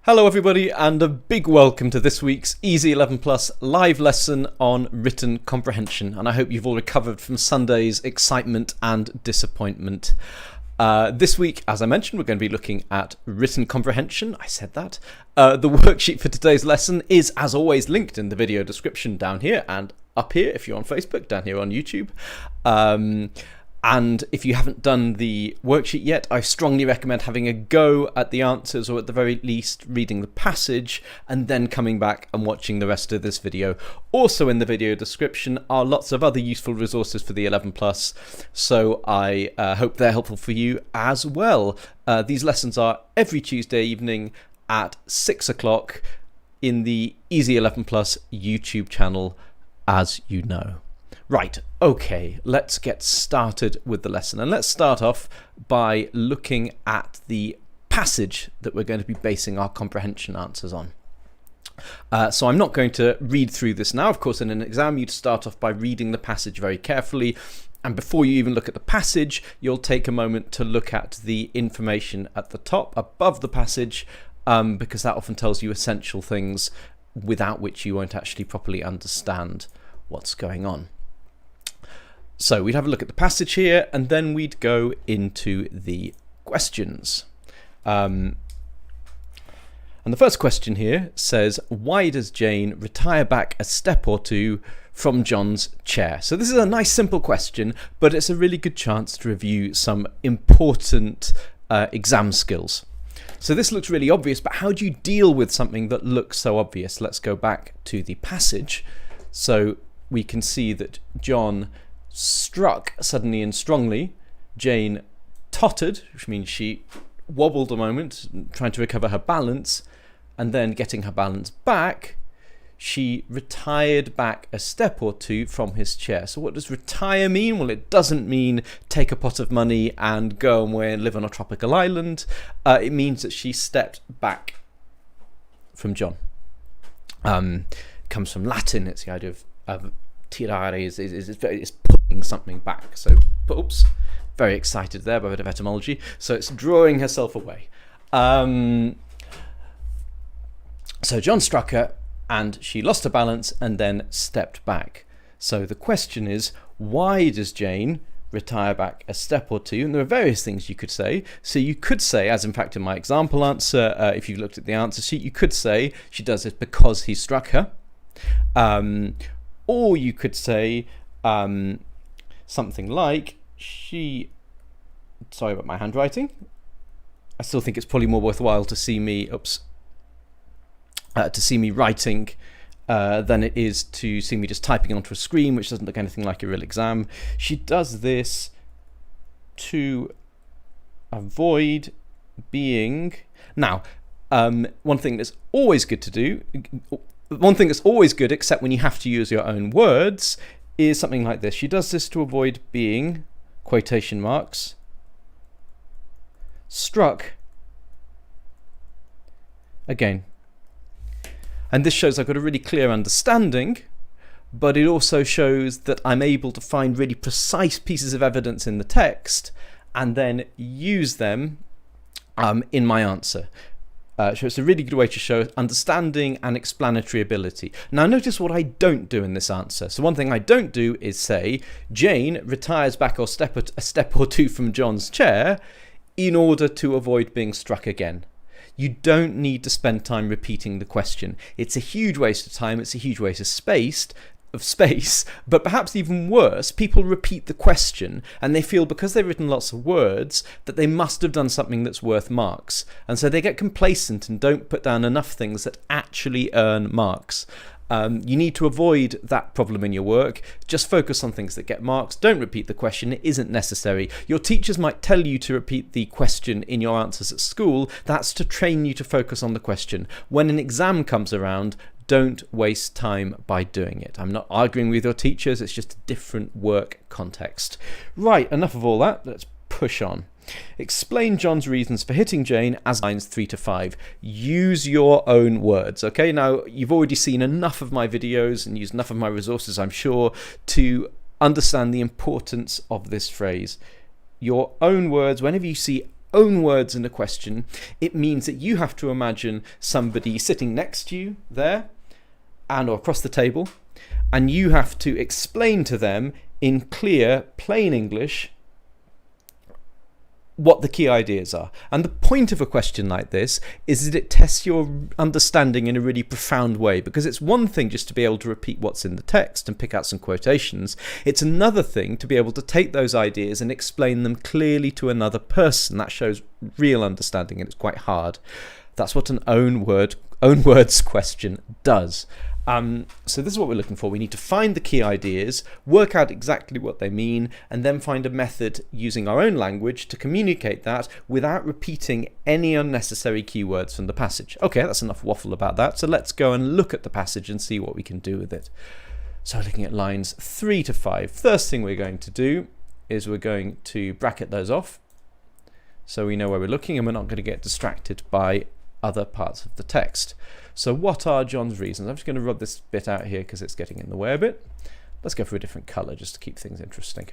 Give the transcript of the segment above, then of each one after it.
Hello everybody, and a big welcome to this week's Easy 11 Plus live lesson on written comprehension, and I hope you've all recovered from Sunday's excitement and disappointment. This week, as I mentioned, we're going to be looking at written comprehension. I said that. The worksheet for today's lesson is, as always, linked in the video description down here and up here if you're on Facebook, down here on YouTube. And if you haven't done the worksheet yet, I strongly recommend having a go at the answers, or at the very least reading the passage and then coming back and watching the rest of this video. Also in the video description are lots of other useful resources for the 11 Plus, so I hope they're helpful for you as well. These lessons are every Tuesday evening at 6 o'clock in the Easy 11 Plus YouTube channel, as you know. Right, okay, let's get started with the lesson. And let's start off by looking at the passage that we're going to be basing our comprehension answers on. So I'm not going to read through this now. Of course, in an exam, you'd start off by reading the passage very carefully. And before you even look at the passage, you'll take a moment to look at the information at the top above the passage, because that often tells you essential things without which you won't actually properly understand what's going on. So we'd have a look at the passage here, and then we'd go into the questions. And the first question here says, why does Jane retire back a step or two from John's chair? So this is a nice simple question, but it's a really good chance to review some important exam skills. So this looks really obvious, but how do you deal with something that looks so obvious? Let's go back to the passage. So we can see that John struck suddenly and strongly. Jane tottered, which means she wobbled a moment, trying to recover her balance, and then getting her balance back, she retired back a step or two from his chair. So what does retire mean? Well, it doesn't mean take a pot of money and go away and live on a tropical island. It means that she stepped back from John. Comes from Latin. It's the idea of tirare is pulling something back. So, oops, very excited there by a bit of etymology. So it's drawing herself away. So John struck her and she lost her balance and then stepped back. So the question is, why does Jane retire back a step or two? And there are various things you could say. So you could say, as in fact in my example answer, if you looked at the answer sheet, you could say she does it because he struck her. Or you could say something like, sorry about my handwriting. I still think it's probably more worthwhile to see me, writing than it is to see me just typing onto a screen, which doesn't look anything like a real exam. She does this to avoid being... Now, one thing that's always good to do... One thing that's always good, except when you have to use your own words, is something like this. She does this to avoid being, quotation marks, struck again. And this shows I've got a really clear understanding, but it also shows that I'm able to find really precise pieces of evidence in the text and then use them in my answer. So it's a really good way to show understanding and explanatory ability. Now notice what I don't do in this answer. So one thing I don't do is say, Jane retires back a step or two from John's chair in order to avoid being struck again. You don't need to spend time repeating the question. It's a huge waste of time, it's a huge waste of space, but perhaps even worse, people repeat the question and they feel because they've written lots of words that they must have done something that's worth marks, and so they get complacent and don't put down enough things that actually earn marks. You need to avoid that problem in your work. Just focus on things that get marks. Don't repeat the question. It isn't necessary. Your teachers might tell you to repeat the question in your answers at school. That's to train you to focus on the question. When an exam comes around, don't waste time by doing it. I'm not arguing with your teachers. It's just a different work context. Right, enough of all that. Let's push on. Explain John's reasons for hitting Jane as lines 3 to 5. Use your own words. Okay, now you've already seen enough of my videos and used enough of my resources, I'm sure, to understand the importance of this phrase. Your own words. Whenever you see own words in a question, it means that you have to imagine somebody sitting next to you there and or across the table, and you have to explain to them in clear, plain English what the key ideas are. And the point of a question like this is that it tests your understanding in a really profound way, because it's one thing just to be able to repeat what's in the text and pick out some quotations. It's another thing to be able to take those ideas and explain them clearly to another person. That shows real understanding, and it's quite hard. That's what an own words question does. So this is what we're looking for. We need to find the key ideas, work out exactly what they mean, and then find a method using our own language to communicate that without repeating any unnecessary keywords from the passage. Okay, that's enough waffle about that. So let's go and look at the passage and see what we can do with it. So looking at lines 3 to 5, first thing we're going to do is we're going to bracket those off so we know where we're looking and we're not going to get distracted by other parts of the text. So what are John's reasons? I'm just going to rub this bit out here because it's getting in the way a bit. Let's go for a different colour just to keep things interesting.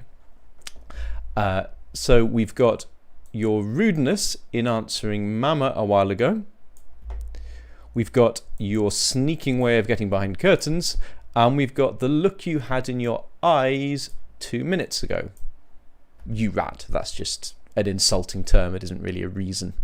So we've got your rudeness in answering Mama a while ago. We've got your sneaking way of getting behind curtains. And we've got the look you had in your eyes 2 minutes ago. You rat. That's just an insulting term. It isn't really a reason.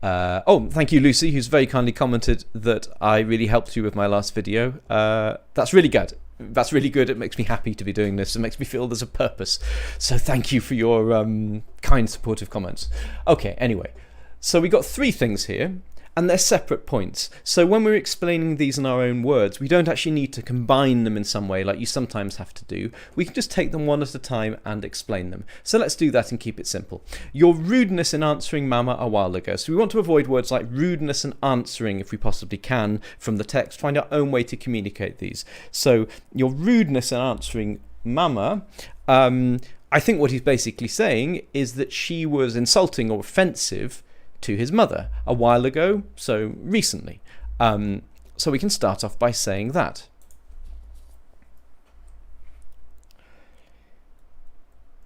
Oh, thank you, Lucy, who's very kindly commented that I really helped you with my last video. That's really good. That's really good. It makes me happy to be doing this. It makes me feel there's a purpose. So thank you for your kind, supportive comments. Okay, anyway. So we got 3 things here, and they're separate points. So when we're explaining these in our own words, we don't actually need to combine them in some way like you sometimes have to do. We can just take them one at a time and explain them. So let's do that and keep it simple. Your rudeness in answering Mama a while ago. So we want to avoid words like rudeness and answering if we possibly can from the text. Find our own way to communicate these. So your rudeness in answering Mama, I think what he's basically saying is that she was insulting or offensive to his mother a while ago, so recently. So we can start off by saying that.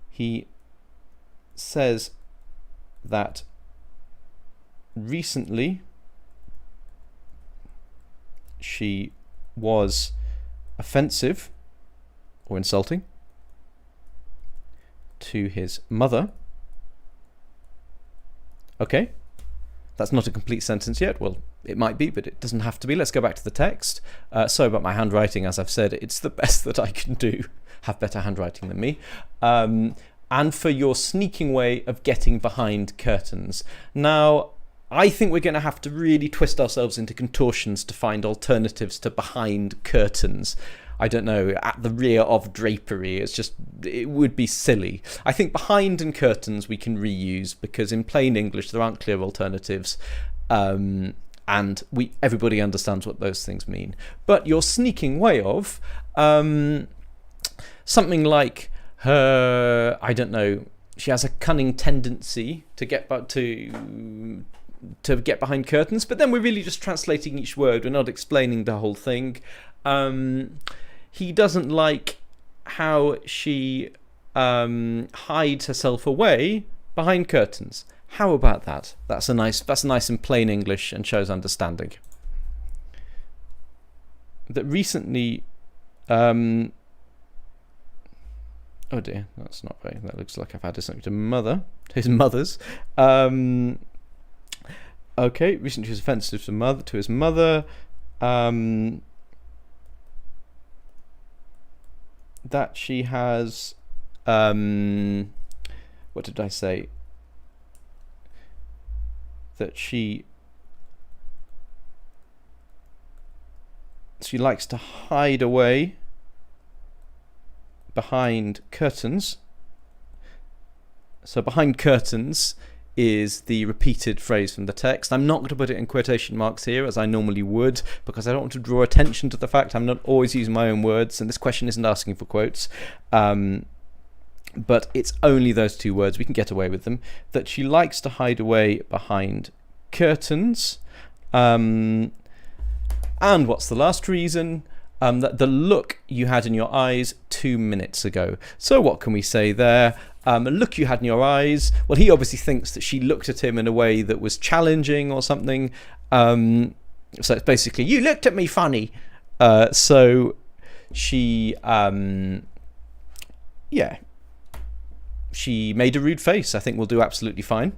He says that recently she was offensive or insulting to his mother. Okay. That's not a complete sentence yet. Well, it might be, but it doesn't have to be. Let's go back to the text. Sorry about my handwriting. As I've said, it's the best that I can do. Have better handwriting than me. And for your sneaking way of getting behind curtains. Now, I think we're going to have to really twist ourselves into contortions to find alternatives to behind curtains. I don't know, at the rear of drapery. It would be silly. I think behind and curtains we can reuse because in plain English there aren't clear alternatives, and everybody understands what those things mean. But your sneaking way of, something like her, I don't know, she has a cunning tendency to get behind curtains, but then we're really just translating each word. We're not explaining the whole thing. He doesn't like how she hides herself away behind curtains. How about that? That's nice in plain English and shows understanding. That recently, oh dear, that's not very. That looks like I've added something to his mother's. Okay, recently she was offensive to his mother. That she has, what did I say? That she likes to hide away behind curtains. So behind curtains is the repeated phrase from the text. I'm not going to put it in quotation marks here as I normally would because I don't want to draw attention to the fact I'm not always using my own words and this question isn't asking for quotes. But it's only those 2 words. We can get away with them. That she likes to hide away behind curtains. And what's the last reason? the look you had in your eyes 2 minutes ago. So what can we say there? A look you had in your eyes. Well, he obviously thinks that she looked at him in a way that was challenging or something. So it's basically, you looked at me funny. So she, she made a rude face. I think we'll do absolutely fine.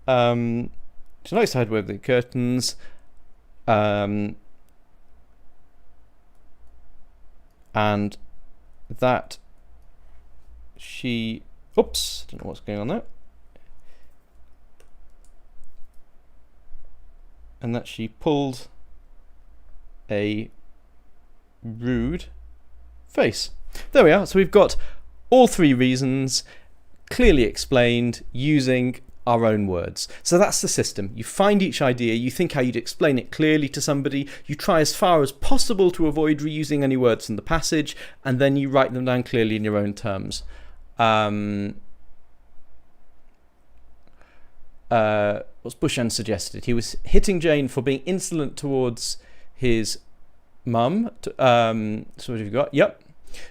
She likes to hide with the curtains. And that she... Oops, I don't know what's going on there. And that she pulled a rude face. There we are. So we've got all three reasons clearly explained using our own words. So that's the system. You find each idea, you think how you'd explain it clearly to somebody, you try as far as possible to avoid reusing any words from the passage, and then you write them down clearly in your own terms. What's Bushan suggested? He was hitting Jane for being insolent towards his mum. So what have you got? Yep.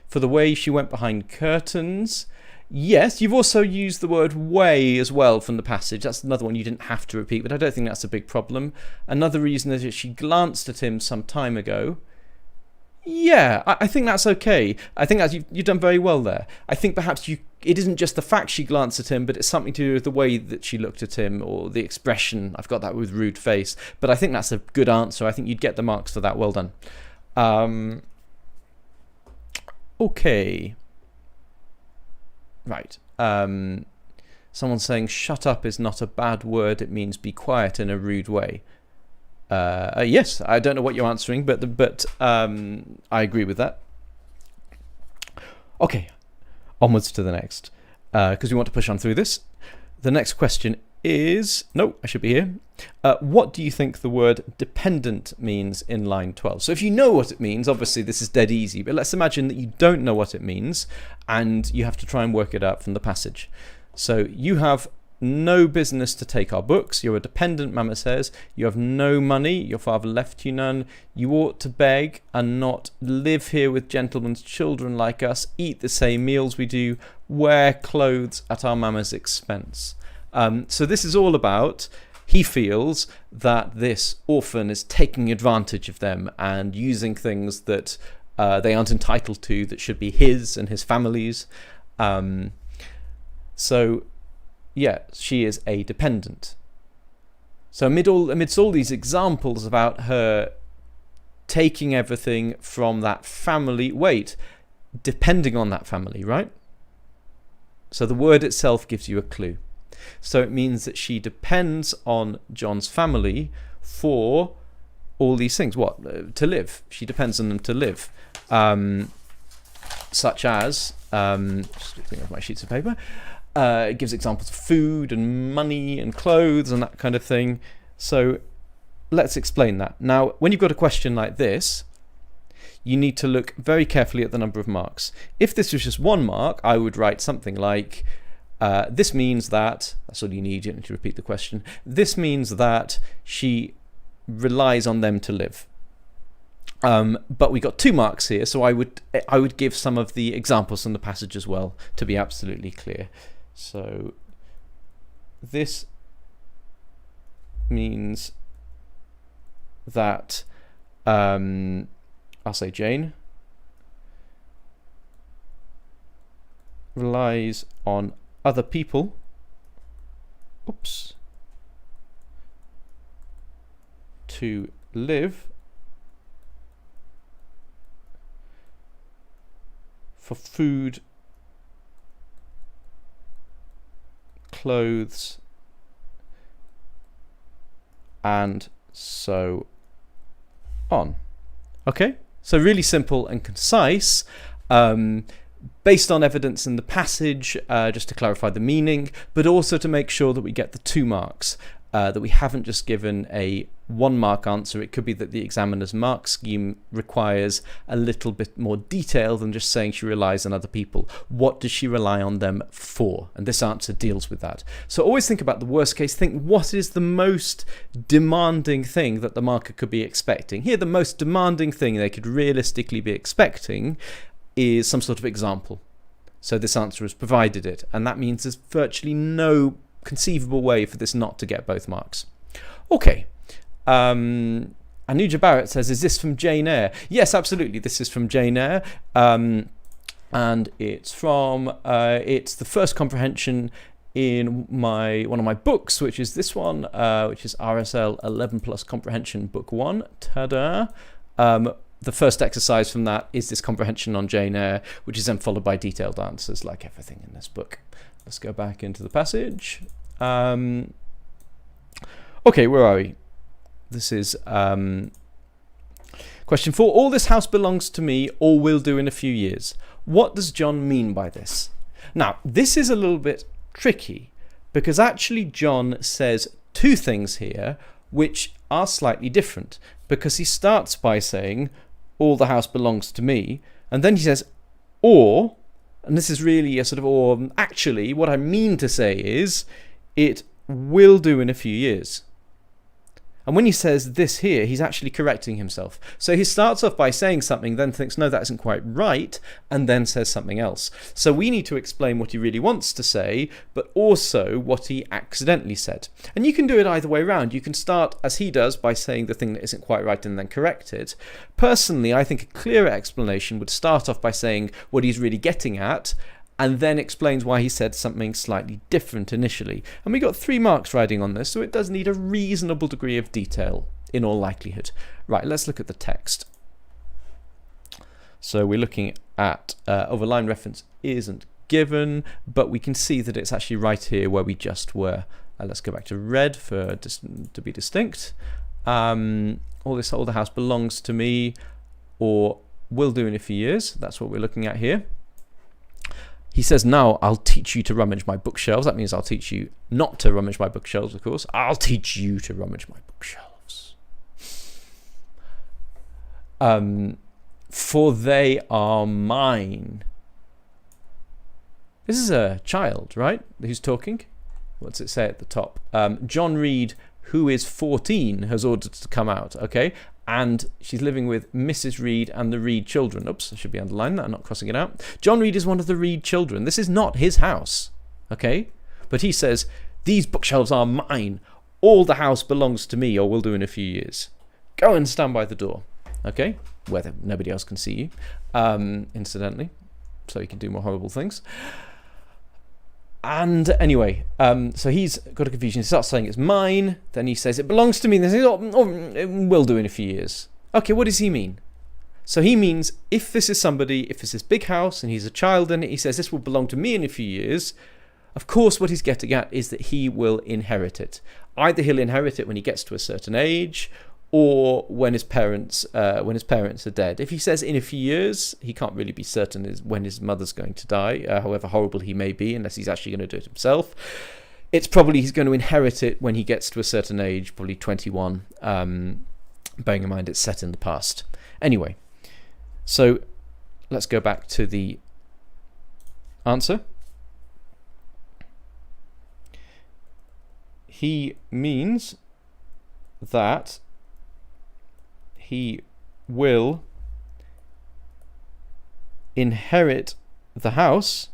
For the way she went behind curtains. Yes, you've also used the word way as well from the passage. That's another one you didn't have to repeat, but I don't think that's a big problem. Another reason is that she glanced at him some time ago. Yeah, I think that's okay. I think that's, you've done very well there. I think perhaps it isn't just the fact she glanced at him, but it's something to do with the way that she looked at him or the expression. I've got that with rude face. But I think that's a good answer. I think you'd get the marks for that. Well done. Okay. Right. Someone's saying shut up is not a bad word. It means be quiet in a rude way. Yes, I don't know what you're answering, but I agree with that. Okay, onwards to the next, because we want to push on through this. The next question is... No, I should be here. What do you think the word dependent means in line 12? So if you know what it means, obviously this is dead easy, but let's imagine that you don't know what it means and you have to try and work it out from the passage. So you have no business to take our books. You're a dependent, Mama says. You have no money. Your father left you none. You ought to beg and not live here with gentlemen's children like us, eat the same meals we do, wear clothes at our Mama's expense. So this is all about, he feels that this orphan is taking advantage of them and using things that they aren't entitled to, that should be his and his family's. So yeah, she is a dependent. So amidst all these examples about her taking everything from that family, depending on that family, right? So the word itself gives you a clue. So it means that she depends on John's family for all these things. What? To live. She depends on them to live. Such as, just looking at my sheets of paper, it gives examples of food and money and clothes and that kind of thing. So let's explain that. Now, when you've got a question like this, you need to look very carefully at the number of marks. If this was just 1 mark, I would write something like, this means that, that's all you need to repeat the question. This means that she relies on them to live. But we got 2 marks here, so I would give some of the examples from the passage as well to be absolutely clear. So this means that I'll say Jane relies on other people to live for food, clothes, and so on. Okay, so really simple and concise, based on evidence in the passage, just to clarify the meaning, but also to make sure that we get the 2 marks. that we haven't just given a 1 mark answer. It could be that the examiner's mark scheme requires a little bit more detail than just saying she relies on other people. What does she rely on them for? And this answer deals with that. So always think about the worst case. Think, what is the most demanding thing that the marker could be expecting? Here, the most demanding thing they could realistically be expecting is some sort of example. So this answer has provided it, and that means there's virtually no conceivable way for this not to get both marks. Okay. Anuja Barrett says, is this from Jane Eyre? Yes, absolutely. This is from Jane Eyre. And it's from, it's the first comprehension in one of my books, which is this one, which is RSL 11 Plus Comprehension Book 1. Ta-da! The first exercise from that is this comprehension on Jane Eyre, which is then followed by detailed answers like everything in this book. Let's go back into the passage. Okay, where are we? This is question 4. All this house belongs to me, or will do in a few years. What does John mean by this? Now, this is a little bit tricky because actually John says 2 things here which are slightly different, because he starts by saying, all the house belongs to me, and then he says, or, and this is really a sort of, or actually, what I mean to say is, it will do in a few years. And when he says this here, he's actually correcting himself. So he starts off by saying something, then thinks, no, that isn't quite right, and then says something else. So we need to explain what he really wants to say, but also what he accidentally said. And you can do it either way around. You can start, as he does, by saying the thing that isn't quite right and then correct it. Personally, I think a clearer explanation would start off by saying what he's really getting at, and then explains why he said something slightly different initially. And we got 3 marks riding on this, so it does need a reasonable degree of detail in all likelihood. Right, let's look at the text. So we're looking at overline reference isn't given, but we can see that it's actually right here where we just were. Let's go back to red to be distinct. All the house belongs to me, or will do in a few years. That's what we're looking at here. He says, now I'll teach you to rummage my bookshelves. That means I'll teach you not to rummage my bookshelves, of course. I'll teach you to rummage my bookshelves. For they are mine. This is a child, right, who's talking? What's it say at the top? John Reed, who is 14, has ordered to come out, okay? And she's living with Mrs. Reed and the Reed children. Oops, I should be underlining that. I'm not crossing it out. John Reed is one of the Reed children. This is not his house, okay? But he says, these bookshelves are mine. All the house belongs to me, or will do in a few years. Go and stand by the door, okay? Where nobody else can see you, incidentally, so you can do more horrible things. And anyway, so he's got a confusion. He starts saying it's mine, then he says it belongs to me, and then he says, oh, it will do in a few years. Okay, what does he mean? So he means if this is this big house and he's a child in it, he says this will belong to me in a few years. Of course, what he's getting at is that he will inherit it. Either he'll inherit it when he gets to a certain age, or when his parents are dead. If he says in a few years, he can't really be certain when his mother's going to die, however horrible he may be, unless he's actually going to do it himself. It's probably he's going to inherit it when he gets to a certain age, probably 21, bearing in mind it's set in the past. Anyway, so let's go back to the answer. He means that he will inherit the house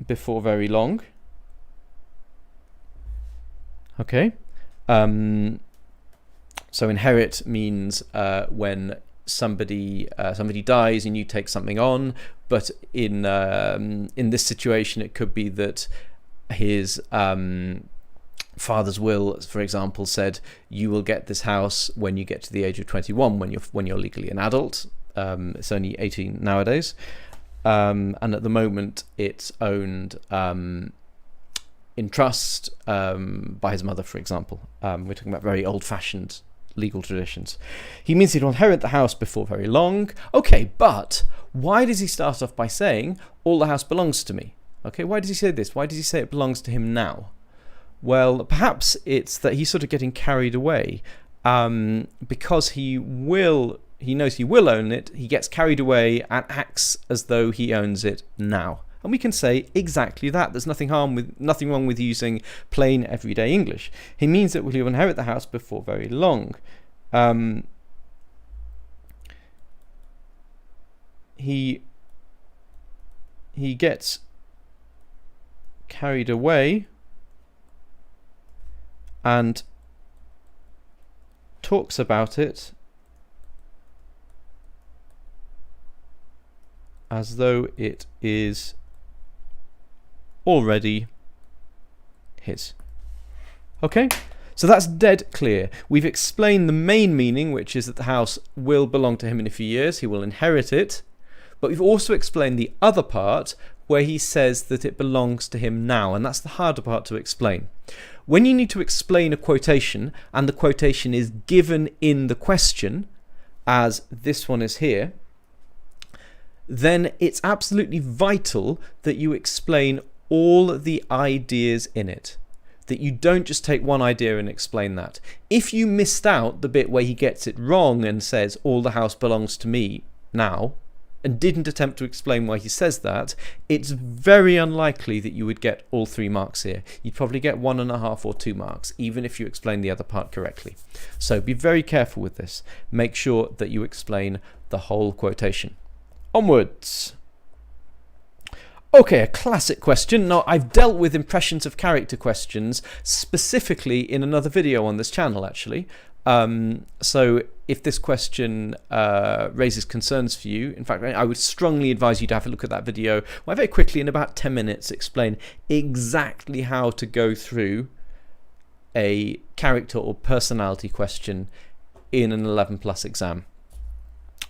before very long. Okay. So inherit means when somebody dies and you take something on, but in this situation it could be that his father's will, for example, said you will get this house when you get to the age of 21, when you're legally an adult. It's only 18 nowadays, and at the moment it's owned in trust by his mother, for example. We're talking about very old-fashioned legal traditions. He means he'll inherit the house before very long. Okay, but Why does he start off by saying, all the house belongs to me? Okay, why does he say this? Why does he say it belongs to him now? Well, perhaps it's that he's sort of getting carried away because he knows he will own it. He gets carried away and acts as though he owns it now. And we can say exactly that. There's nothing wrong with using plain everyday English. He means that he'll inherit the house before very long. He gets carried away and talks about it as though it is already his. Okay? So that's dead clear. We've explained the main meaning, which is that the house will belong to him in a few years. He will inherit it. But we've also explained the other part where he says that it belongs to him now, and that's the harder part to explain. When you need to explain a quotation, and the quotation is given in the question, as this one is here, then it's absolutely vital that you explain all the ideas in it. That you don't just take one idea and explain that. If you missed out the bit where he gets it wrong and says, all the house belongs to me now, and didn't attempt to explain why he says that, it's very unlikely that you would get all 3 marks here. You'd probably get 1.5 or 2 marks, even if you explain the other part correctly. So be very careful with this. Make sure that you explain the whole quotation. Onwards. Okay, a classic question. Now, I've dealt with impressions of character questions specifically in another video on this channel, actually. So if this question raises concerns for you, in fact, I would strongly advise you to have a look at that video where I very quickly, in about 10 minutes, explain exactly how to go through a character or personality question in an 11+ exam.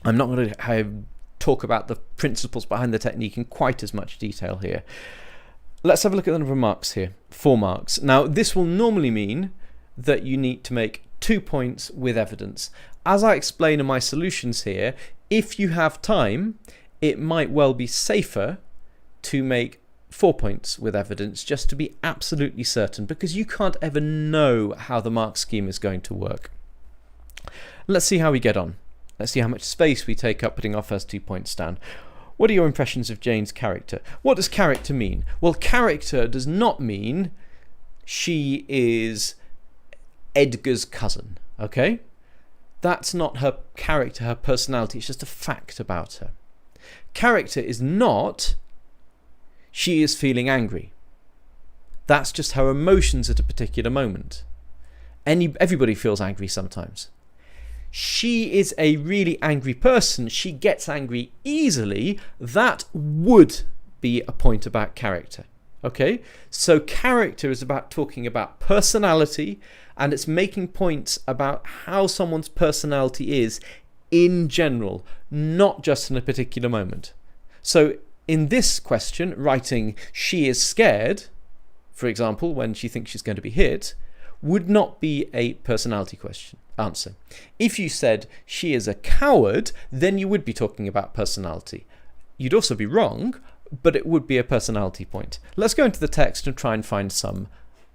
I'm not going to talk about the principles behind the technique in quite as much detail here. Let's have a look at the number of marks here. 4 marks. Now, this will normally mean that you need to make 2 points with evidence. As I explain in my solutions here, if you have time, it might well be safer to make 4 points with evidence just to be absolutely certain, because you can't ever know how the mark scheme is going to work. Let's see how we get on. Let's see how much space we take up putting our first 2 points down. What are your impressions of Jane's character? What does character mean? Well, character does not mean she is Edgar's cousin, okay? That's not her character, her personality. It's just a fact about her. Character is not she is feeling angry. That's just her emotions at a particular moment. Everybody feels angry sometimes. She is a really angry person. She gets angry easily. That would be a point about character. Okay? So character is about talking about personality, and it's making points about how someone's personality is in general, not just in a particular moment. So in this question, writing she is scared, for example, when she thinks she's going to be hit, would not be a personality question answer. If you said she is a coward, then you would be talking about personality. You'd also be wrong, but it would be a personality point. Let's go into the text and try and find some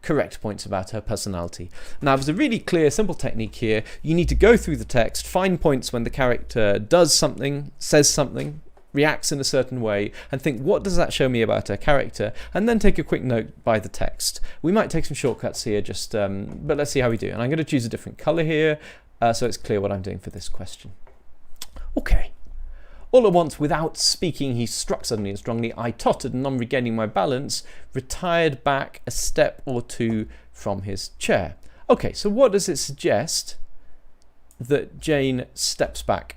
correct points about her personality. Now, there's a really clear, simple technique here. You need to go through the text, find points when the character does something, says something, reacts in a certain way, and think, what does that show me about her character? And then take a quick note by the text. We might take some shortcuts here, but let's see how we do. And I'm going to choose a different color here, so it's clear what I'm doing for this question. Okay. All at once, without speaking, he struck suddenly and strongly. I tottered, and on regaining my balance, retired back a step or 2 from his chair. Okay, so what does it suggest that Jane steps back?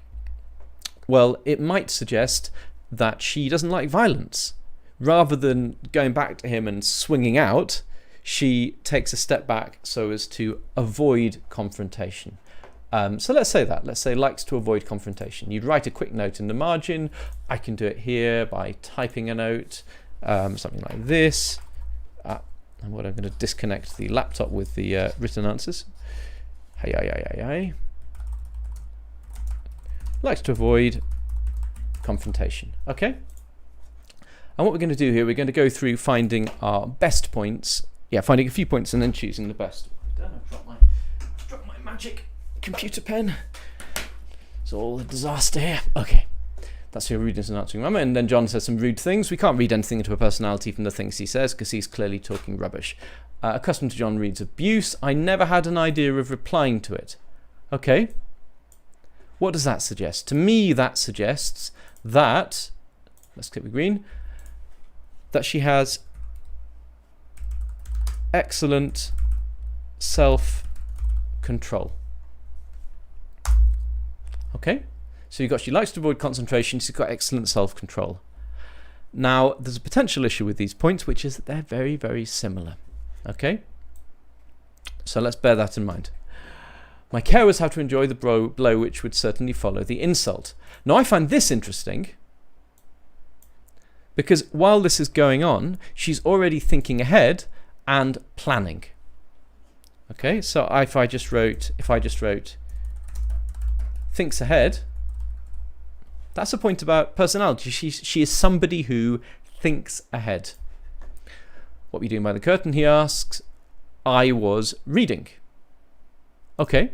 Well, it might suggest that she doesn't like violence. Rather than going back to him and swinging out, she takes a step back so as to avoid confrontation. So let's say that. Let's say likes to avoid confrontation. You'd write a quick note in the margin. I can do it here by typing a note, something like this. And what I'm going to disconnect the laptop with the written answers. Hey. Likes to avoid confrontation. Okay? And what we're going to do here, we're going to go through finding our best points. Yeah, finding a few points and then choosing the best. I don't know, dropped my magic computer pen. It's all a disaster here. Okay. That's your rudeness and answering Mama. And then John says some rude things. We can't read anything into a personality from the things he says because he's clearly talking rubbish. Accustomed to John reads abuse. I never had an idea of replying to it. Okay. What does that suggest? To me, that suggests that, let's click the green, that she has excellent self-control. Okay. So you've got she likes to avoid concentration, she's got excellent self-control. Now, there's a potential issue with these points, which is that they're very, very similar. Okay? So let's bear that in mind. My carers have to enjoy the blow which would certainly follow the insult. Now, I find this interesting because while this is going on, she's already thinking ahead and planning. Okay? So if I just wrote thinks ahead, that's a point about personality. She is somebody who thinks ahead. What were you doing by the curtain? He asks. I was reading. Okay.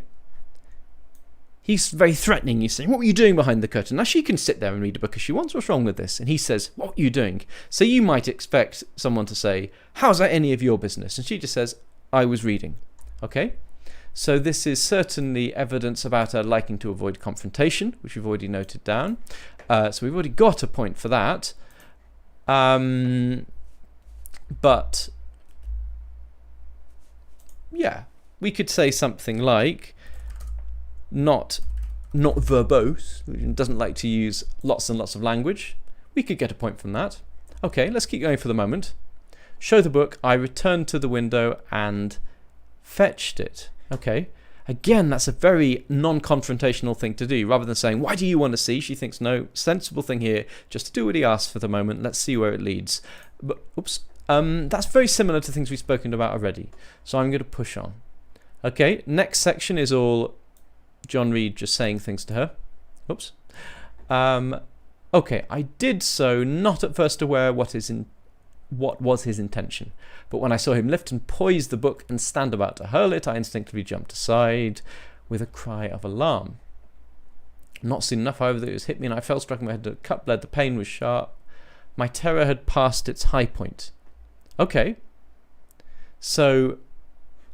He's very threatening. He's saying, what were you doing behind the curtain? Now she can sit there and read a book if she wants. What's wrong with this? And he says, what were you doing? So you might expect someone to say, how's that any of your business? And she just says, I was reading. Okay. So this is certainly evidence about her liking to avoid confrontation, which we've already noted down. So we've already got a point for that. But yeah, we could say something like not verbose, doesn't like to use lots and lots of language. We could get a point from that. Okay, let's keep going for the moment. Show the book. I returned to the window and fetched it. Okay, again, that's a very non-confrontational thing to do. Rather than saying, why do you want to see? She thinks, no, sensible thing here, just to do what he asks for the moment. Let's see where it leads. But, oops, that's very similar to things we've spoken about already. So I'm going to push on. Okay, next section is all John Reed just saying things to her. Oops. Okay, I did so not at first aware what was his intention. But when I saw him lift and poise the book and stand about to hurl it, I instinctively jumped aside with a cry of alarm. Not soon enough, however, that it was hit me and I fell, striking my head. The cut bled, the pain was sharp. My terror had passed its high point. Okay. So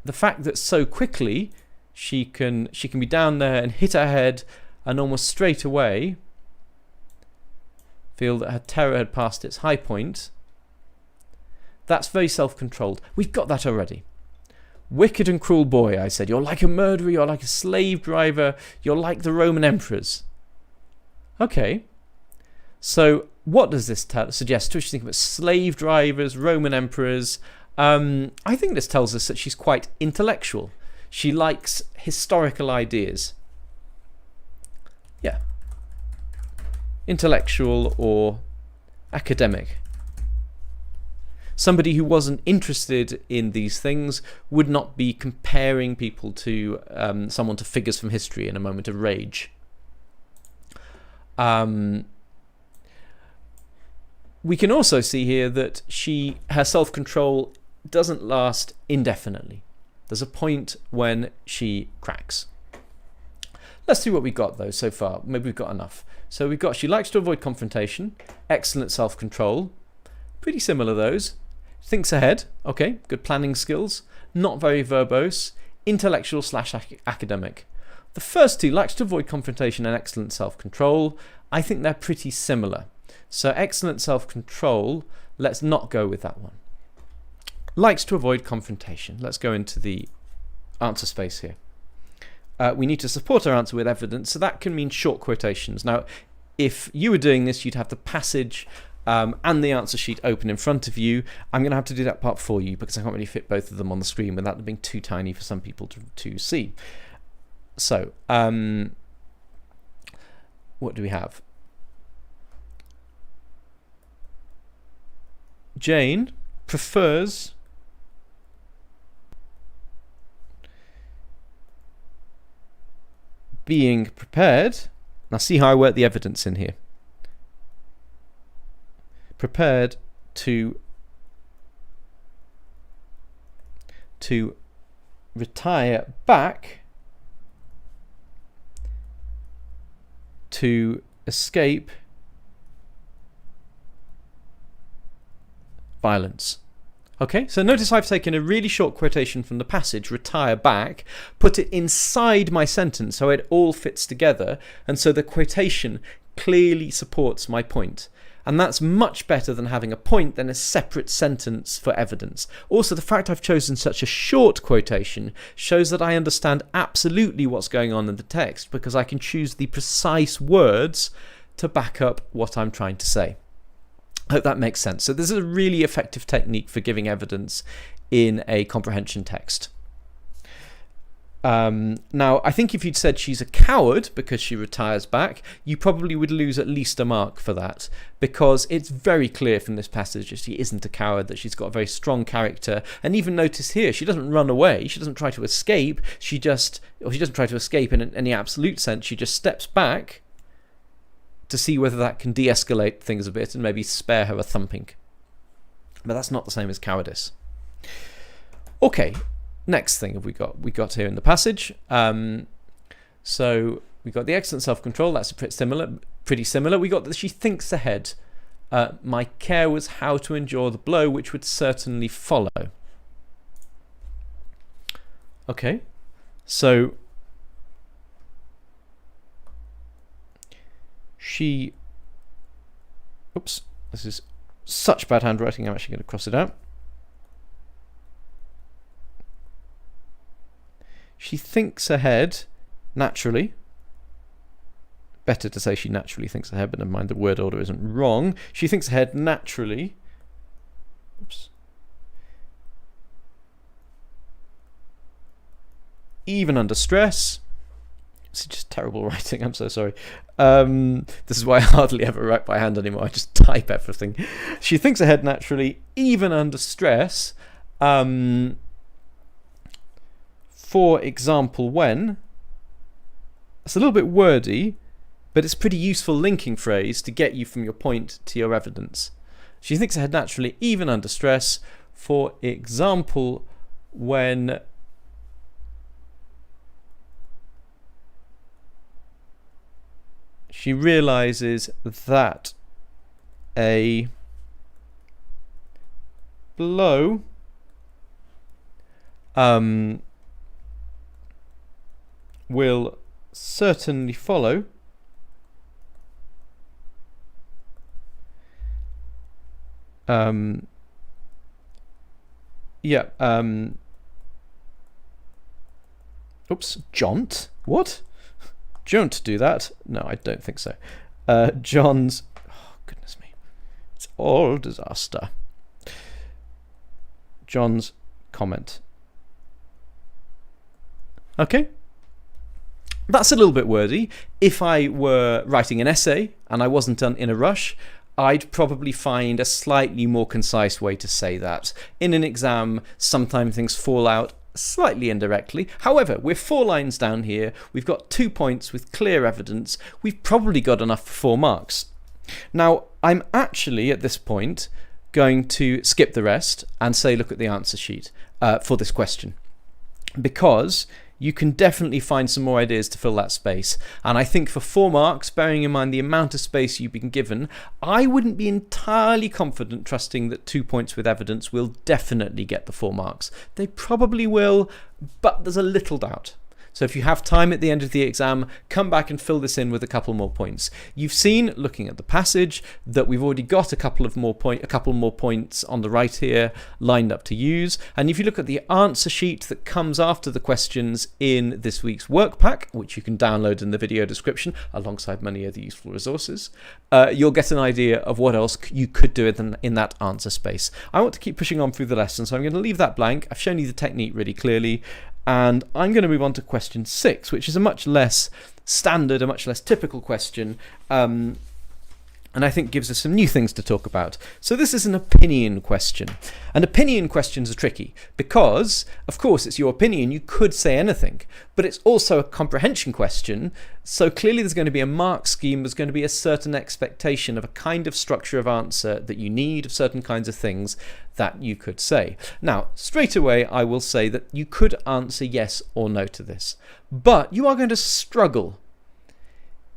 the fact that so quickly she can be down there and hit her head and almost straight away feel that her terror had passed its high point, that's very self-controlled. We've got that already. Wicked and cruel boy, I said. You're like a murderer, you're like a slave driver, you're like the Roman emperors. Okay. So what does this suggest to us? Think about slave drivers, Roman emperors. I think this tells us that she's quite intellectual. She likes historical ideas. Yeah. Intellectual or academic. Somebody who wasn't interested in these things would not be comparing people to someone to figures from history in a moment of rage. We can also see here that her self-control doesn't last indefinitely. There's a point when she cracks. Let's see what we got though so far. Maybe we've got enough. So we've got she likes to avoid confrontation, excellent self-control, pretty similar those. Thinks ahead, okay, good planning skills, not very verbose, intellectual / academic. The first two, likes to avoid confrontation and excellent self-control, I think they're pretty similar. So excellent self-control, let's not go with that one. Likes to avoid confrontation. Let's go into the answer space here. We need to support our answer with evidence, so that can mean short quotations. Now, if you were doing this, you'd have the passage and the answer sheet open in front of you. I'm going to have to do that part for you because I can't really fit both of them on the screen without them being too tiny for some people to see. So, what do we have? Jane prefers being prepared. Now see how I work the evidence in here. prepared to retire back to escape violence. Okay, so notice I've taken a really short quotation from the passage, retire back, put it inside my sentence so it all fits together, and so the quotation clearly supports my point. And that's much better than having a point than a separate sentence for evidence. Also, the fact I've chosen such a short quotation shows that I understand absolutely what's going on in the text, because I can choose the precise words to back up what I'm trying to say. I hope that makes sense. So this is a really effective technique for giving evidence in a comprehension text. Now, I think if you'd said she's a coward because she retires back, you probably would lose at least a mark for that, because it's very clear from this passage that she isn't a coward, that she's got a very strong character. And even notice here, she doesn't run away, she doesn't try to escape, she doesn't try to escape in any absolute sense, she just steps back to see whether that can de-escalate things a bit and maybe spare her a thumping. But that's not the same as cowardice. Okay, next thing have we got here in the passage. So we got the excellent self-control, that's pretty similar. We got that she thinks ahead. My care was how to endure the blow which would certainly follow. Okay, so oops, this is such bad handwriting, I'm actually going to cross it out. She thinks ahead naturally. Better to say she naturally thinks ahead, but never mind, the word order isn't wrong. She thinks ahead naturally. Oops. Even under stress. It's just terrible writing, I'm so sorry. This is why I hardly ever write by hand anymore, I just type everything. She thinks ahead naturally, even under stress. For example, when. It's a little bit wordy, but it's a pretty useful linking phrase to get you from your point to your evidence. She thinks ahead naturally, even under stress. For example, when she realizes that a blow will certainly follow. Oops, jaunt? What? Don't do that. No, I don't think so. John's... Oh, goodness me. It's all disaster. John's comment. Okay. That's a little bit wordy. If I were writing an essay and I wasn't in a rush, I'd probably find a slightly more concise way to say that. In an exam, sometimes things fall out slightly indirectly. However, we're 4 lines down here. We've got 2 points with clear evidence. We've probably got enough for 4 marks. Now, I'm actually, at this point, going to skip the rest and say look at the answer sheet for this question, because you can definitely find some more ideas to fill that space. And I think for 4 marks, bearing in mind the amount of space you've been given, I wouldn't be entirely confident trusting that 2 points with evidence will definitely get the 4 marks. They probably will, but there's a little doubt. So if you have time at the end of the exam, come back and fill this in with a couple more points. You've seen, looking at the passage, that we've already got a couple more points on the right here lined up to use. And if you look at the answer sheet that comes after the questions in this week's work pack, which you can download in the video description alongside many other useful resources, you'll get an idea of what else you could do in that answer space. I want to keep pushing on through the lesson, so I'm going to leave that blank. I've shown you the technique really clearly. And I'm going to move on to question 6, which is a much less standard, a much less typical question. And and I think gives us some new things to talk about. So this is an opinion question. And opinion questions are tricky because, of course, it's your opinion. You could say anything, but it's also a comprehension question. So clearly there's going to be a mark scheme. There's going to be a certain expectation of a kind of structure of answer that you need, of certain kinds of things that you could say. Now, straight away, I will say that you could answer yes or no to this, but you are going to struggle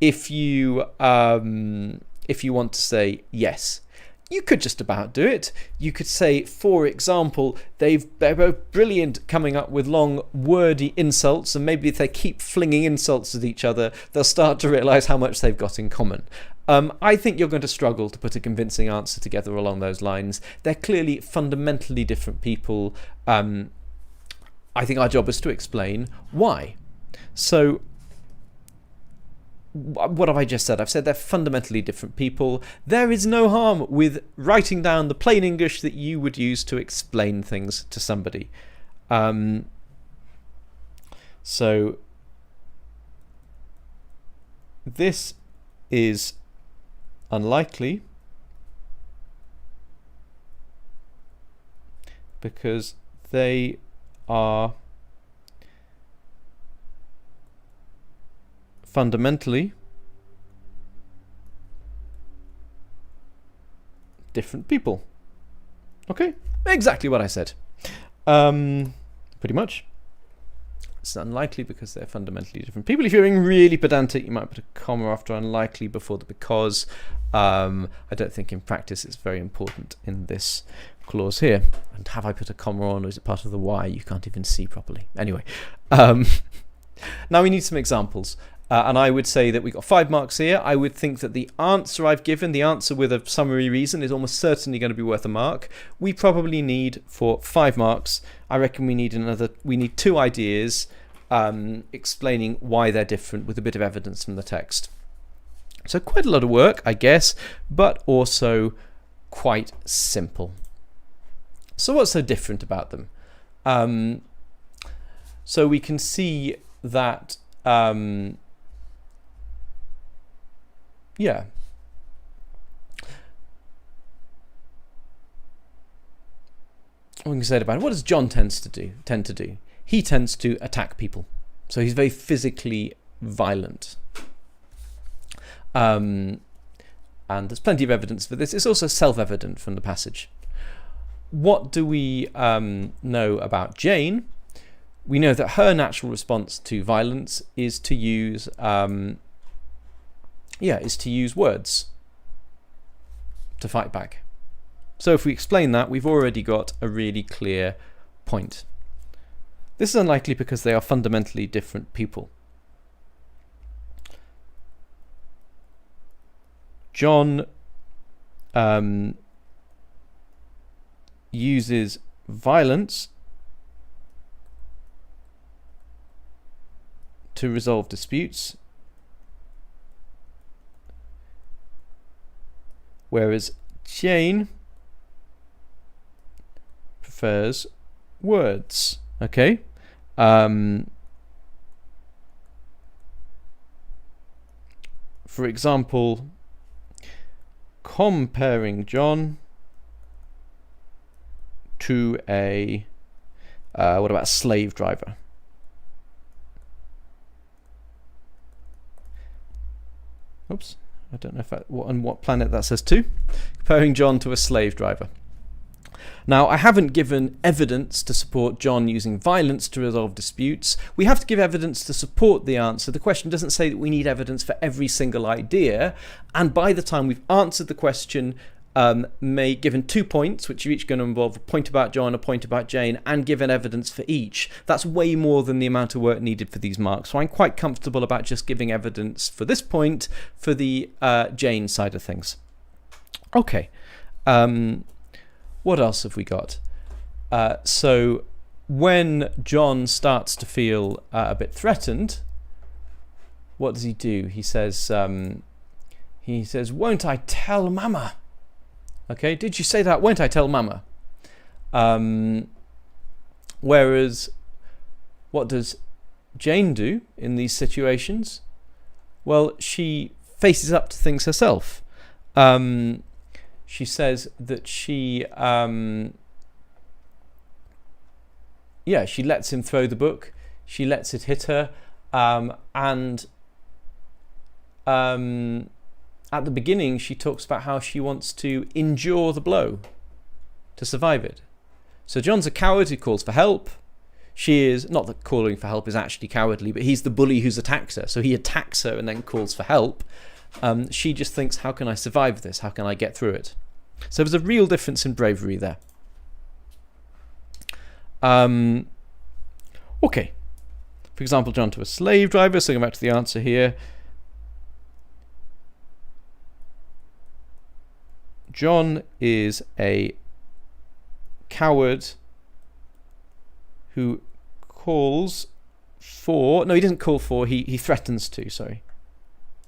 if you want to say yes. You could just about do it. You could say, for example, they're both brilliant coming up with long, wordy insults, and maybe if they keep flinging insults at each other, they'll start to realise how much they've got in common. I think you're going to struggle to put a convincing answer together along those lines. They're clearly fundamentally different people. I think our job is to explain why. So, what have I just said? I've said they're fundamentally different people. There is no harm with writing down the plain English that you would use to explain things to somebody. So this is unlikely because they are fundamentally different people. Okay, exactly what I said. Pretty much. It's unlikely because they're fundamentally different people. If you're being really pedantic, you might put a comma after unlikely before the because. I don't think in practice it's very important in this clause here. And have I put a comma on, or is it part of the why? You can't even see properly. Anyway, now we need some examples. And I would say that we got 5 marks here. I would think that the answer I've given, the answer with a summary reason, is almost certainly going to be worth a mark. We probably need, for 5 marks, I reckon we need 2 ideas explaining why they're different with a bit of evidence from the text. So quite a lot of work, I guess, but also quite simple. So what's so different about them? So we can see that yeah. What can you say about it? What does John tend to do? He tends to attack people. So he's very physically violent. And there's plenty of evidence for this. It's also self-evident from the passage. What do we know about Jane? We know that her natural response to violence is to use words to fight back. So if we explain that, we've already got a really clear point. This is unlikely because they are fundamentally different people. John uses violence to resolve disputes, whereas Jane prefers words. Okay. For example, comparing John to a what about a slave driver? Oops, I don't know if on what planet that says to. Comparing John to a slave driver. Now, I haven't given evidence to support John using violence to resolve disputes. We have to give evidence to support the answer. The question doesn't say that we need evidence for every single idea. And by the time we've answered the question, given 2 points, which are each going to involve a point about John, a point about Jane, and given evidence for each, that's way more than the amount of work needed for these marks. So I'm quite comfortable about just giving evidence for this point for the Jane side of things. Okay. What else have we got? So when John starts to feel a bit threatened, what does he do? He says, "Won't I tell Mama?" Okay, did you say that? Won't I tell Mama? Whereas, what does Jane do in these situations? Well, she faces up to things herself. She says that she lets him throw the book. She lets it hit her, and at the beginning she talks about how she wants to endure the blow to survive it. So John's a coward who calls for help. She is, not that calling for help is actually cowardly, but he's the bully who's attacked her. So he attacks her and then calls for help. She just thinks, how can I survive this? How can I get through it? So there's a real difference in bravery there. Okay. For example, John to a slave driver. So going back to the answer here. John is a coward who calls for... No, he doesn't call for. He threatens to, sorry.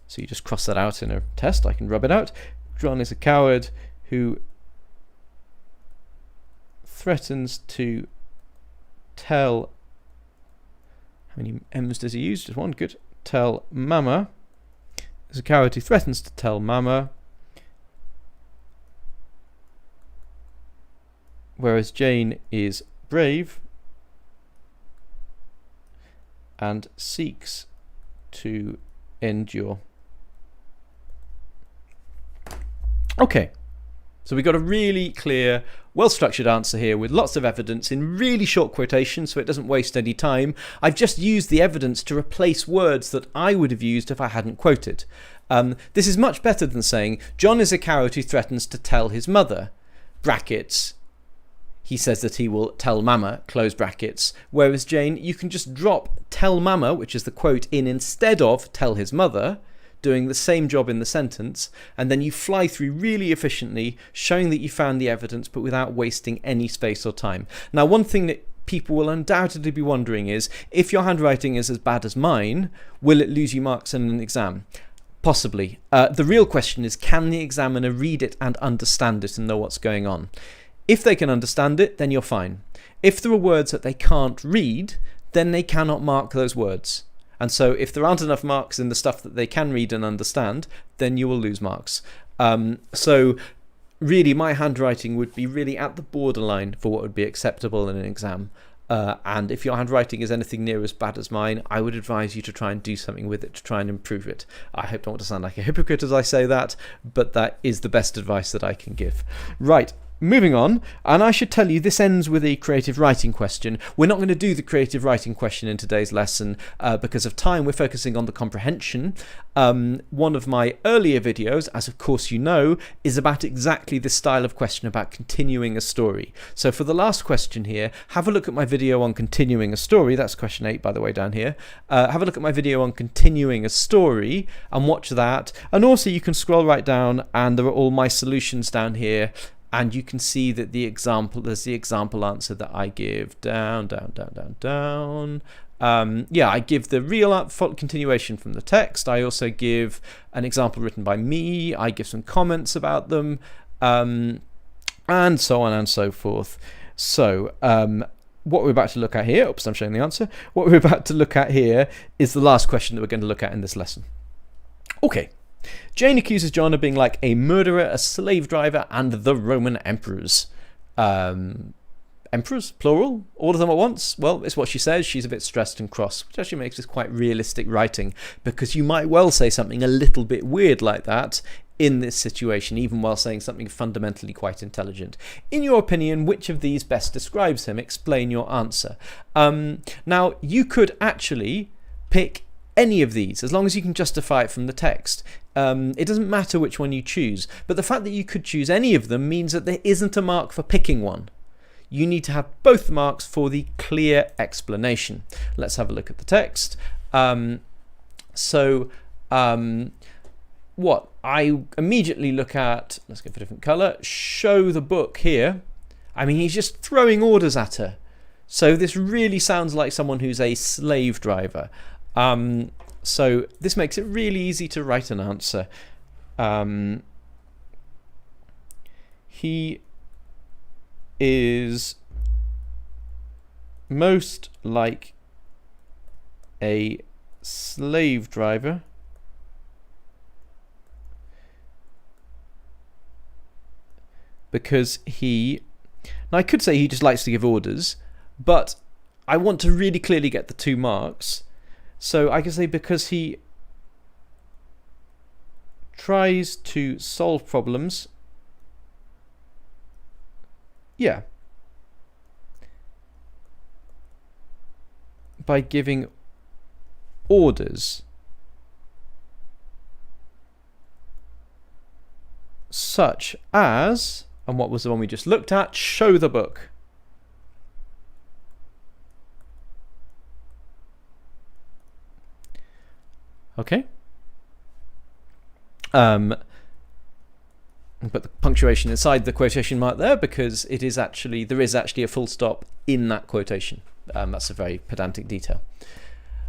So you just cross that out in a test. I can rub it out. John is a coward who threatens to tell... How many M's does he use? Just one. Good. Tell Mama. There's a coward who threatens to tell Mama. Whereas Jane is brave and seeks to endure. Okay, so we got a really clear, well-structured answer here with lots of evidence in really short quotations so it doesn't waste any time. I've just used the evidence to replace words that I would have used if I hadn't quoted. This is much better than saying, John is a coward who threatens to tell his mother, brackets, he says that he will tell Mama, close brackets. Whereas Jane, you can just drop tell Mama, which is the quote, in instead of tell his mother, doing the same job in the sentence, and then you fly through really efficiently, showing that you found the evidence, but without wasting any space or time. Now, one thing that people will undoubtedly be wondering is, if your handwriting is as bad as mine, will it lose you marks in an exam? Possibly. The real question is, can the examiner read it and understand it and know what's going on? If they can understand it, then you're fine. If there are words that they can't read, then they cannot mark those words. And so if there aren't enough marks in the stuff that they can read and understand, then you will lose marks. So really, my handwriting would be really at the borderline for what would be acceptable in an exam. And if your handwriting is anything near as bad as mine, I would advise you to try and do something with it to try and improve it. I hope not want to sound like a hypocrite as I say that, but that is the best advice that I can give. Right. Moving on, and I should tell you this ends with a creative writing question. We're not going to do the creative writing question in today's lesson because of time. We're focusing on the comprehension. One of my earlier videos, as of course you know, is about exactly this style of question about continuing a story. So for the last question here, have a look at my video on continuing a story. That's question 8, by the way, down here. Have a look at my video on continuing a story and watch that. And also you can scroll right down and there are all my solutions down here. And you can see that there's the example answer that I give down. I give the real continuation from the text. I also give an example written by me. I give some comments about them, and so on and so forth. So what we're about to look at here, oops, I'm showing the answer. What we're about to look at here is the last question that we're going to look at in this lesson. Okay. Jane accuses John of being like a murderer, a slave driver, and the Roman emperors. Emperors, plural, all of them at once? Well, it's what she says. She's a bit stressed and cross, which actually makes this quite realistic writing, because you might well say something a little bit weird like that in this situation, even while saying something fundamentally quite intelligent. In your opinion, which of these best describes him? Explain your answer. Now, you could actually pick any of these, as long as you can justify it from the text. It doesn't matter which one you choose, but the fact that you could choose any of them means that there isn't a mark for picking one. You need to have both marks for the clear explanation. Let's have a look at the text. What I immediately look at, let's go for a different colour, show the book here. I mean, he's just throwing orders at her. So this really sounds like someone who's a slave driver. So this makes it really easy to write an answer. He is most like a slave driver because now I could say he just likes to give orders, but I want to really clearly get the 2 marks. So I can say because he tries to solve problems. Yeah. By giving orders. Such as, and what was the one we just looked at? Show the book. Okay. But the punctuation inside the quotation mark there, because there is actually a full stop in that quotation. That's a very pedantic detail.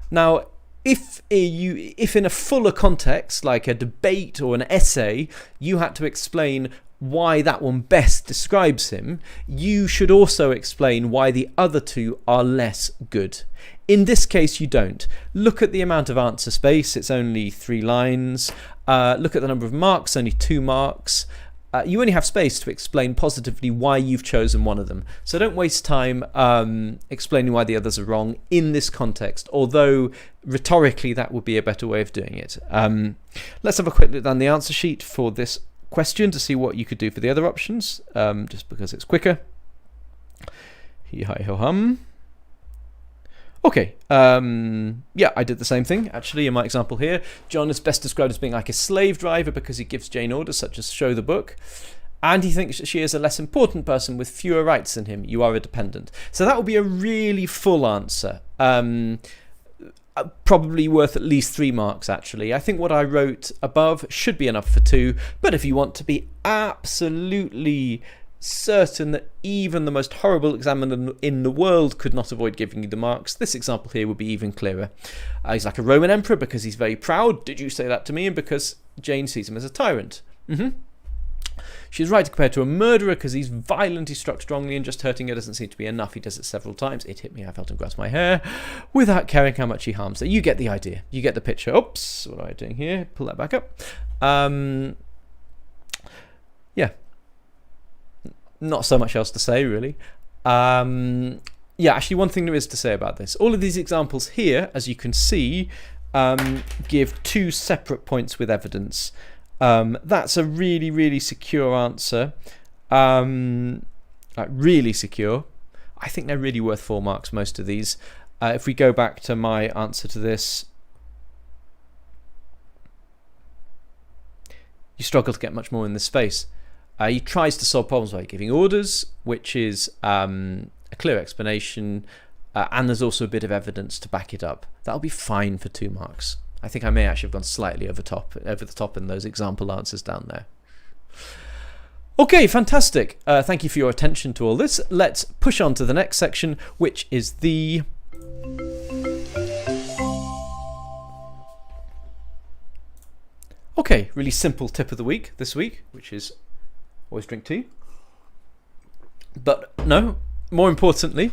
Now, if in a fuller context, like a debate or an essay, you had to explain why that one best describes him, you should also explain why the other 2 are less good. In this case, you don't. Look at the amount of answer space. It's only 3 lines. Look at the number of marks, only 2 marks. You only have space to explain positively why you've chosen one of them. So don't waste time explaining why the others are wrong in this context, although rhetorically that would be a better way of doing it. Let's have a quick look down the answer sheet for this question to see what you could do for the other options, just because it's quicker. Hee-hi-ho-hum. Okay, yeah, I did the same thing, actually, in my example here. John is best described as being like a slave driver because he gives Jane orders such as show the book. And he thinks that she is a less important person with fewer rights than him. You are a dependent. So that would be a really full answer. Probably worth at least 3 marks, actually. I think what I wrote above should be enough for 2. But if you want to be absolutely certain that even the most horrible examiner in the world could not avoid giving you the marks, this example here would be even clearer. He's like a Roman emperor because he's very proud. Did you say that to me? And because Jane sees him as a tyrant. She's right to compare to a murderer because he's violent, he's struck strongly, and just hurting her doesn't seem to be enough. He does it several times. It hit me, I felt him grasp my hair, without caring how much he harms her. You get the idea. You get the picture. Oops, what am I doing here? Pull that back up. Yeah. Not so much else to say, really. Yeah, actually, one thing there is to say about this. All of these examples here, as you can see, give 2 separate points with evidence. That's a really, really secure answer. Like really secure. I think they're really worth 4 marks, most of these. If we go back to my answer to this, you struggle to get much more in this space. He tries to solve problems by giving orders, which is a clear explanation, and there's also a bit of evidence to back it up. That'll be fine for 2 marks. I think I may actually have gone slightly over the top in those example answers down there. Okay, fantastic. Thank you for your attention to all this. Let's push on to the next section, which is the really simple tip of the week this week, which is always drink tea. But no, more importantly,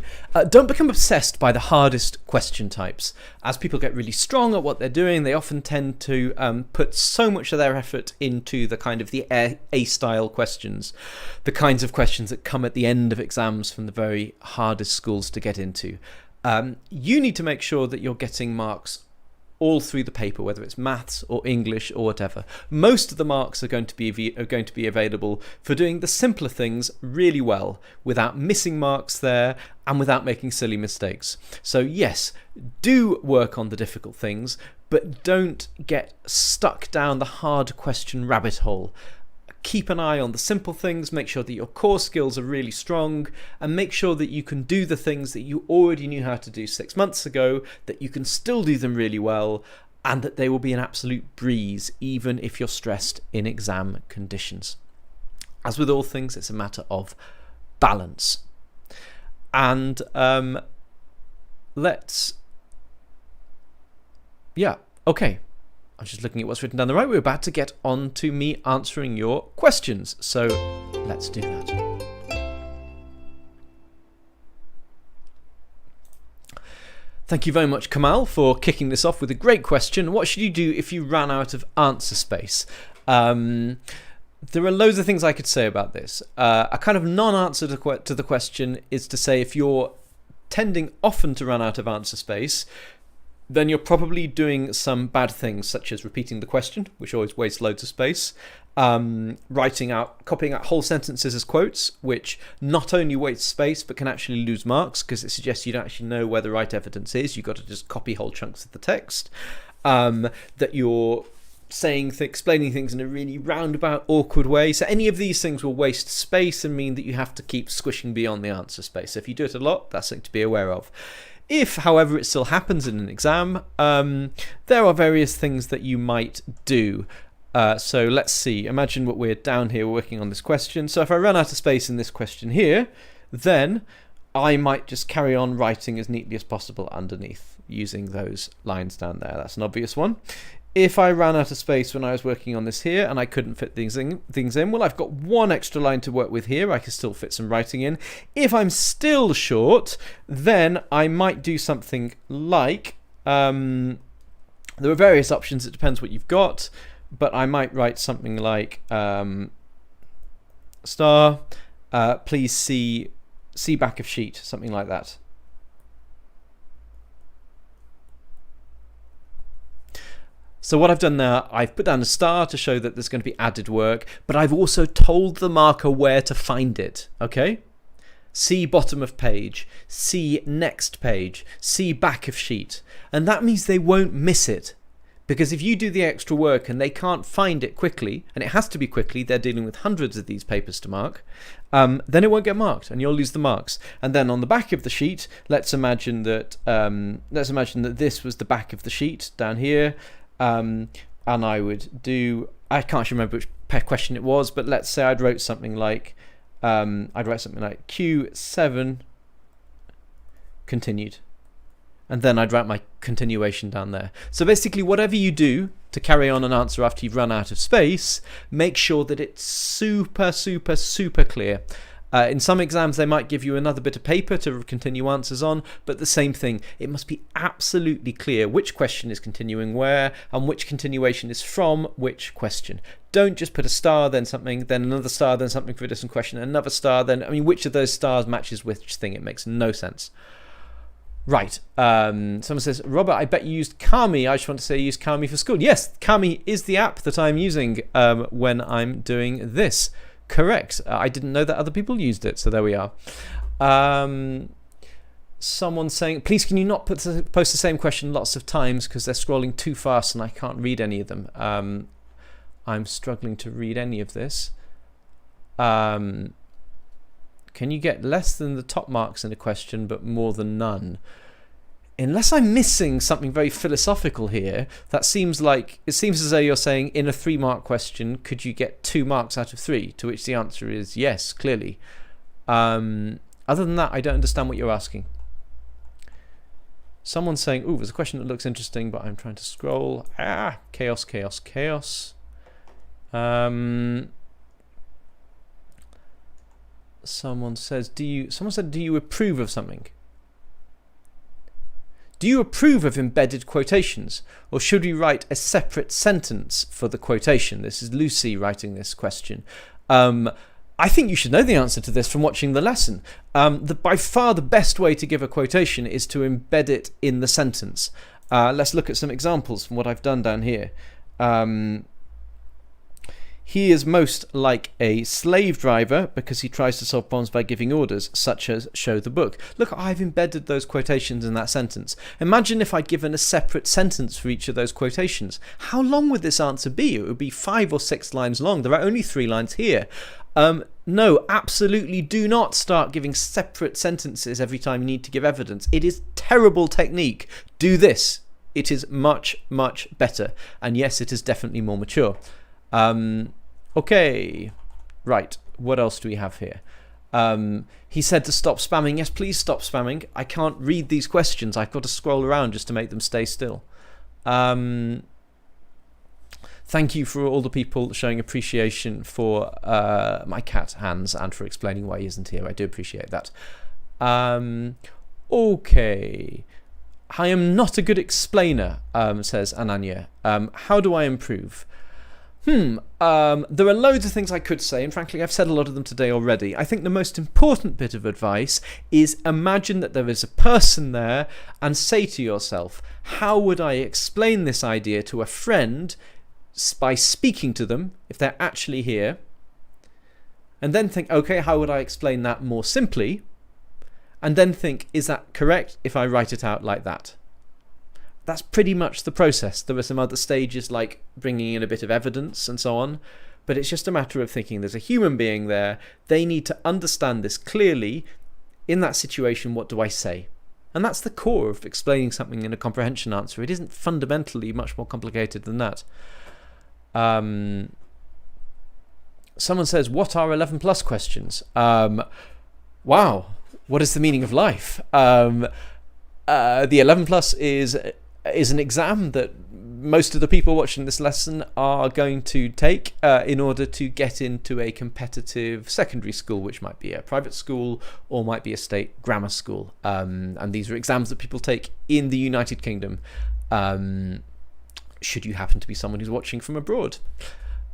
don't become obsessed by the hardest question types. As people get really strong at what they're doing, they often tend to put so much of their effort into the kind of the A-style questions, the kinds of questions that come at the end of exams from the very hardest schools to get into. You need to make sure that you're getting marks all through the paper, whether it's maths or English or whatever. Most of the marks are going to be available for doing the simpler things really well, without missing marks there and without making silly mistakes. So yes, do work on the difficult things, but don't get stuck down the hard question rabbit hole. Keep an eye on the simple things, make sure that your core skills are really strong, and make sure that you can do the things that you already knew how to do 6 months ago, that you can still do them really well, and that they will be an absolute breeze, even if you're stressed in exam conditions. As with all things, it's a matter of balance. And okay. I'm just looking at what's written down the right. We're about to get on to me answering your questions. So let's do that. Thank you very much, Kamal, for kicking this off with a great question. What should you do if you ran out of answer space? There are loads of things I could say about this. A kind of non-answer to the question is to say if you're tending often to run out of answer space, then you're probably doing some bad things, such as repeating the question, which always wastes loads of space, copying out whole sentences as quotes, which not only wastes space but can actually lose marks because it suggests you don't actually know where the right evidence is. You've got to just copy whole chunks of the text. That you're explaining things in a really roundabout, awkward way. So any of these things will waste space and mean that you have to keep squishing beyond the answer space. So if you do it a lot, that's something to be aware of. If, however, it still happens in an exam, there are various things that you might do. So let's see. Imagine what we're down here working on this question. So if I run out of space in this question here, then I might just carry on writing as neatly as possible underneath using those lines down there. That's an obvious one. If I ran out of space when I was working on this here and I couldn't fit things in, well, I've got one extra line to work with here. I can still fit some writing in. If I'm still short, then I might do something like, there are various options. It depends what you've got, but I might write something like star, please see back of sheet, something like that. So what I've done now, I've put down a star to show that there's going to be added work, but I've also told the marker where to find it, okay? See bottom of page, see next page, see back of sheet. And that means they won't miss it. Because if you do the extra work and they can't find it quickly, and it has to be quickly, they're dealing with hundreds of these papers to mark, then it won't get marked and you'll lose the marks. And then on the back of the sheet, let's imagine that this was the back of the sheet down here. And I would do, I can't remember which question it was, but let's say I'd write something like Q7 continued. And then I'd write my continuation down there. So basically whatever you do to carry on an answer after you've run out of space, make sure that it's super, super, super clear. In some exams, they might give you another bit of paper to continue answers on, but the same thing. It must be absolutely clear which question is continuing where and which continuation is from which question. Don't just put a star, then something, then another star, then something for a different question, another star, then, which of those stars matches which thing? It makes no sense. Right. Someone says, Robert, I bet you used Kami. I just want to say you use Kami for school. Yes, Kami is the app that I'm using when I'm doing this. Correct. I didn't know that other people used it, so there we are. Someone's saying, please can you not post the same question lots of times because they're scrolling too fast and I can't read any of them. I'm struggling to read any of this. Can you get less than the top marks in a question but more than none? Unless I'm missing something very philosophical here, it seems as though you're saying in a 3-mark question, could you get 2 marks out of 3? To which the answer is yes, clearly. Other than that, I don't understand what you're asking. Someone's saying, ooh, there's a question that looks interesting, but I'm trying to scroll. Chaos, chaos, chaos. Someone said, do you approve of something? Do you approve of embedded quotations, or should we write a separate sentence for the quotation? This is Lucy writing this question. I think you should know the answer to this from watching the lesson. By far the best way to give a quotation is to embed it in the sentence. Let's look at some examples from what I've done down here. He is most like a slave driver because he tries to solve problems by giving orders, such as show the book. Look, I've embedded those quotations in that sentence. Imagine if I'd given a separate sentence for each of those quotations. How long would this answer be? It would be 5 or 6 lines long. There are only 3 lines here. No, absolutely do not start giving separate sentences every time you need to give evidence. It is terrible technique. Do this. It is much, much better. And yes, it is definitely more mature. Okay, right, what else do we have here? He said to stop spamming. Yes, please stop spamming. I can't read these questions. I've got to scroll around just to make them stay still. Thank you for all the people showing appreciation for my cat, Hans, and for explaining why he isn't here. I do appreciate that. Okay. I am not a good explainer, says Ananya. How do I improve? There are loads of things I could say, and frankly, I've said a lot of them today already. I think the most important bit of advice is imagine that there is a person there and say to yourself, how would I explain this idea to a friend by speaking to them if they're actually here? And then think, okay, how would I explain that more simply? And then think, is that correct if I write it out like that? That's pretty much the process. There are some other stages like bringing in a bit of evidence and so on, but it's just a matter of thinking there's a human being there. They need to understand this clearly. In that situation, what do I say? And that's the core of explaining something in a comprehension answer. It isn't fundamentally much more complicated than that. Someone says, what are 11 plus questions? Wow, what is the meaning of life? The 11 plus is an exam that most of the people watching this lesson are going to take in order to get into a competitive secondary school, which might be a private school or might be a state grammar school. And these are exams that people take in the United Kingdom, should you happen to be someone who's watching from abroad.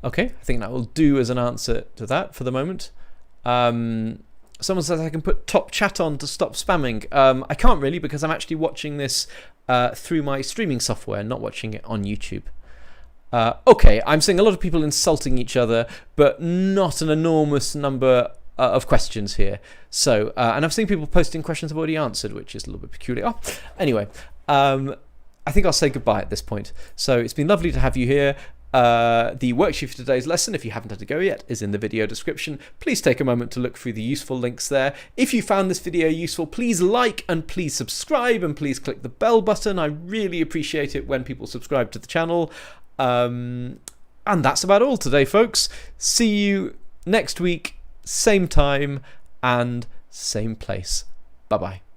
Okay, I think that will do as an answer to that for the moment. Someone says I can put top chat on to stop spamming. I can't really, because I'm actually watching this through my streaming software, not watching it on YouTube. Okay, I'm seeing a lot of people insulting each other, but not an enormous number of questions here. So, and I've seen people posting questions I've already answered, which is a little bit peculiar. Oh, anyway, I think I'll say goodbye at this point. So it's been lovely to have you here. The worksheet for today's lesson, if you haven't had to go yet, is in the video description. Please take a moment to look through the useful links there. If you found this video useful, please like and please subscribe and please click the bell button. I really appreciate it when people subscribe to the channel. And that's about all today, folks. See you next week, same time and same place. Bye-bye.